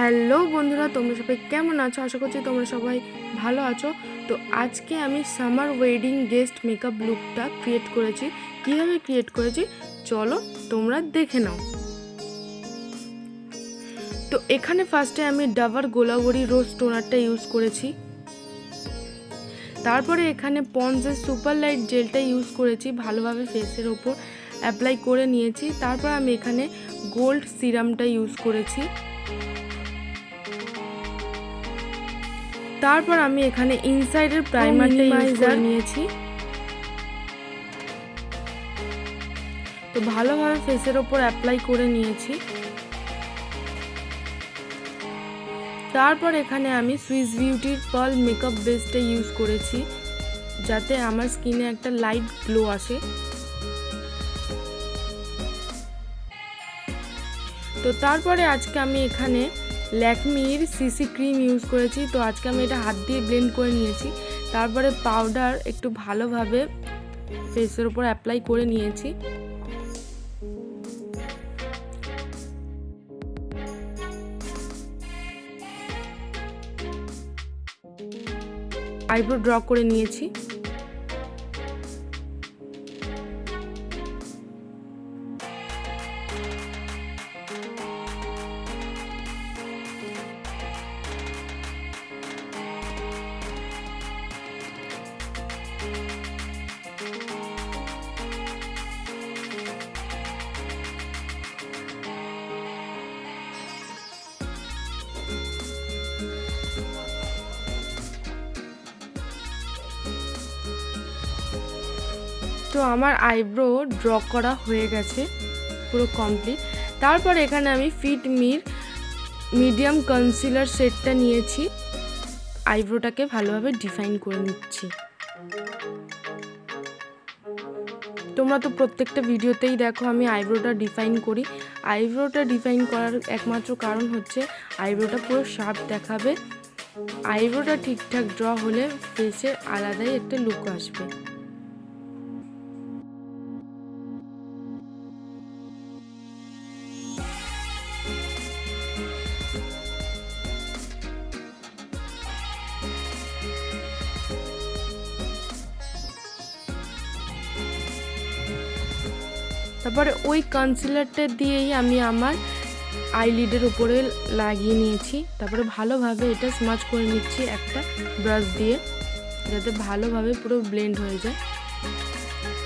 Hello বন্ধুরা, তোমরা সবাই কেমন আছো? আশা করছি তোমরা সবাই ভালো আছো। তো আজকে আমি সামার ওয়েডিং গেস্ট মেকআপ লুকটা ক্রিয়েট করেছি। কীভাবে ক্রিয়েট করেছি চলো তোমরা দেখে নাও। তো এখানে ফার্স্টে আমি ডাবার গোলাবরি রোজ টোনারটা ইউজ করেছি। তারপরে এখানে পন্ডসের সুপার লাইট জেলটা ইউজ করেছি, ভালোভাবে ফেসের ওপর অ্যাপ্লাই করে নিয়েছি। তারপর আমি এখানে গোল্ড সিরামটা ইউজ করেছি। তারপর আমি এখানে ইনসাইডের প্রাইমারটা ইউজ করে নিয়েছি। তো ভালোভাবে ফেসের ওপর অ্যাপ্লাই করে নিয়েছি। তারপর এখানে আমি সুইস বিউটির পার্ল মেকআপ বেসটা ইউজ করেছি, যাতে আমার স্কিনে একটা লাইট গ্লো আসে। তো তারপরে আজকে আমি এখানে ল্যাকমির সিসি ক্রিম ইউজ করেছি। তো আজকে আমি এটা হাত দিয়ে ব্লেন্ড করে নিয়েছি। তারপরে পাউডার একটু ভালোভাবে ফেসের উপর অ্যাপ্লাই করে নিয়েছি। আইব্রো ড্র করে নিয়েছি। তো আমার আইব্রো ড্র করা হয়ে গেছে, পুরো কমপ্লিট। তারপর এখানে আমি ফিট মির মিডিয়াম কনসিলার শেডটা নিয়েছি, আইব্রোটাকে ভালোভাবে ডিফাইন করে নিচ্ছি। তোমরা তো প্রত্যেকটা ভিডিওতেই দেখো আমি আইব্রোটা ডিফাইন করি। আইব্রোটা ডিফাইন করার একমাত্র কারণ হচ্ছে আইব্রোটা পুরো শার্প দেখাবে। আইব্রোটা ঠিকঠাক ড্র হলে ফেসে আলাদাই একটা লুক আসবে। তারপরে ওই কনসিলারটা দিয়েই আমি আমার আইলিডের উপরে লাগিয়ে নিয়েছি। তারপরে ভালোভাবে এটা স্মাচ করে নিচ্ছি একটা ব্রাশ দিয়ে, যাতে ভালোভাবে পুরো ব্লেন্ড হয়ে যায়।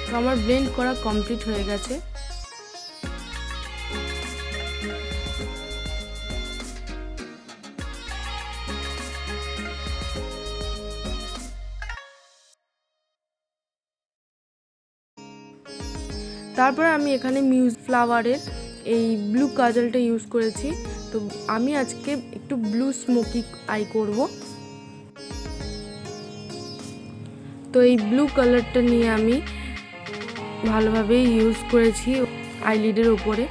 তো আমার ব্লেন্ড করা কমপ্লিট হয়ে গেছে। তারপরে আমি এখানে মিউজ ফ্লাওয়ারের এই ব্লু কাজলটা ইউজ করেছি। তো আমি আজকে একটু ব্লু স্মোকি আই করব। তো এই ব্লু কালারটা নিয়ে আমি ভালোভাবে ইউজ করেছি আইলিডের উপরে।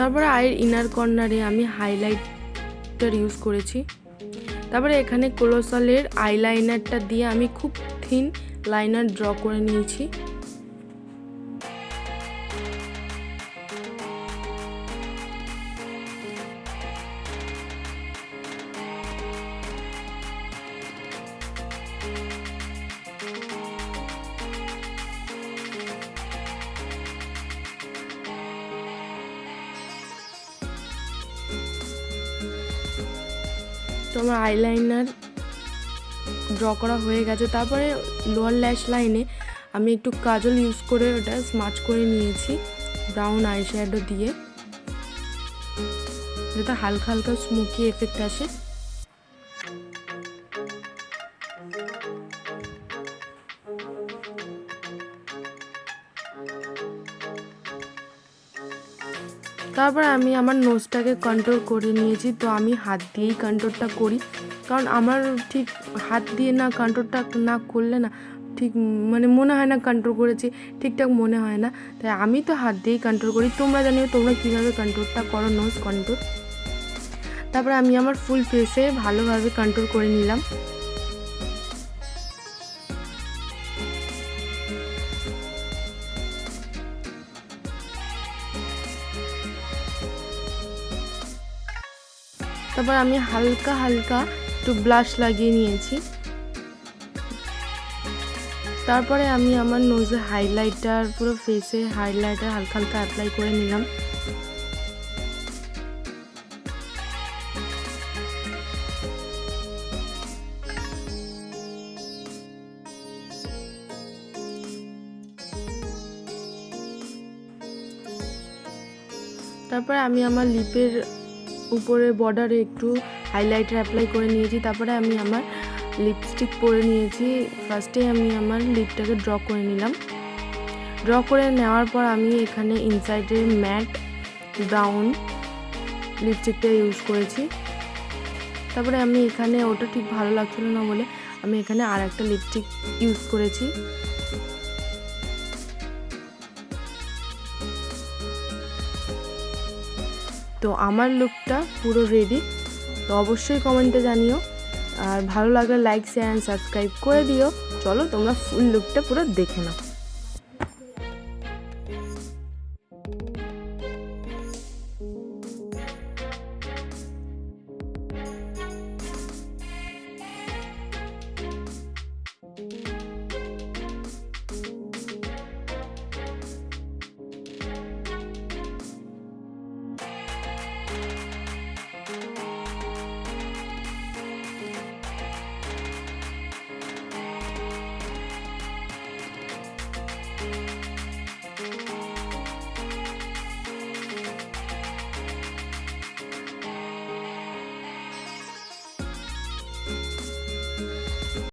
তারপরে আইয়ের ইনার কর্নারে আমি হাইলাইটার ইউজ করেছি। তারপরে এখানে কোলোসালের আইলাইনারটা দিয়ে আমি খুব থিন লাইনার ড্র করে নিয়েছি। তো আমার আইলাইনার ড্র করা হয়ে গেছে। তারপরে লোয়ার ল্যাশ লাইনে আমি একটু কাজল ইউজ করে ওটা স্মাচ করে নিয়েছি ব্রাউন আইশ্যাডো দিয়ে, যাতে হালকা হালকা স্মোকি এফেক্ট আসে। তারপর আমি আমার নোজটাকে কন্ট্রোল করে নিয়েছি। তো আমি হাত দিয়েই কন্ট্রোলটা করি, কারণ আমার ঠিক হাত দিয়ে না কন্ট্রোলটা না করলে না ঠিক মানে মনে হয় না কন্ট্রোল করেছি, ঠিকঠাক মনে হয় না। তাই আমি তো হাত দিয়েই কন্ট্রোল করি। তোমরা জানিও তোমরা কীভাবে কন্ট্রোলটা করো, নোজ কন্ট্রোল। তারপরে আমি আমার ফুল ফেসে ভালোভাবে কন্ট্রোল করে নিলাম। তারপর আমি হালকা হালকা একটু ব্লাশ লাগিয়ে নিয়েছি। তারপরে আমি আমার নোজে হাইলাইটার, পুরো ফেসে হাইলাইটার হালকা হালকা অ্যাপ্লাই করে নিলাম। তারপরে আমি আমার লিপের উপরে বর্ডারে একটু হাইলাইটার অ্যাপ্লাই করে নিয়েছি। তারপরে আমি আমার লিপস্টিক পরে নিয়েছি। ফার্স্টে আমি আমার লিপটাকে ড্র করে নিলাম। ড্র করে নেওয়ার পর আমি এখানে ইনসাইডে ম্যাট ব্রাউন লিপস্টিকটা ইউজ করেছি। তারপরে আমি এখানে ওটা ঠিক ভালো লাগছিল না বলে আমি এখানে আর একটা লিপস্টিক ইউজ করেছি। তো আমার লুকটা পুরো রেডি। তো অবশ্যই কমেন্টে জানিও, আর ভালো লাগলে লাইক শেয়ার অ্যান্ড সাবস্ক্রাইব করে দিও। চলো তোমরা ফুল লুকটা পুরো দেখে নাও।